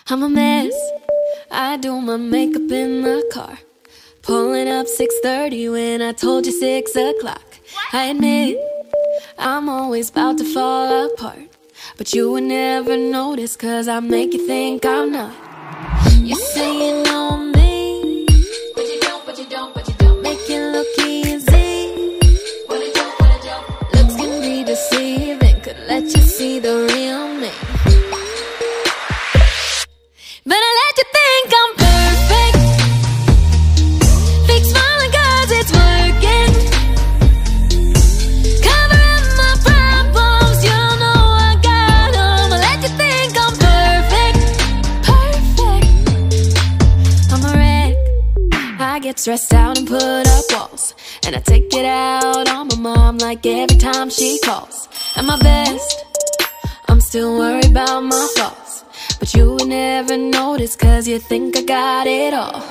I'm a mess. I do my makeup in the car, pulling up 6:30 when I told you 6 o'clock. I admit I'm always about to fall apart, but you would never notice, cause I make you think I'm not. You say you know me, but you don't, but you don't, but you don't. Make it look easy, but it don't, but it don't. Looks can be deceiving, could let you see the real me, but I let you think I'm perfect. Fake smiling cause it's working. Cover up my problems, you know I got them. I let you think I'm perfect. Perfect. I'm a wreck. I get stressed out and put up walls, and I take it out on my mom like every time she calls. At my best, I'm still worried about my flaws, but you would never notice, cause you think I got it all.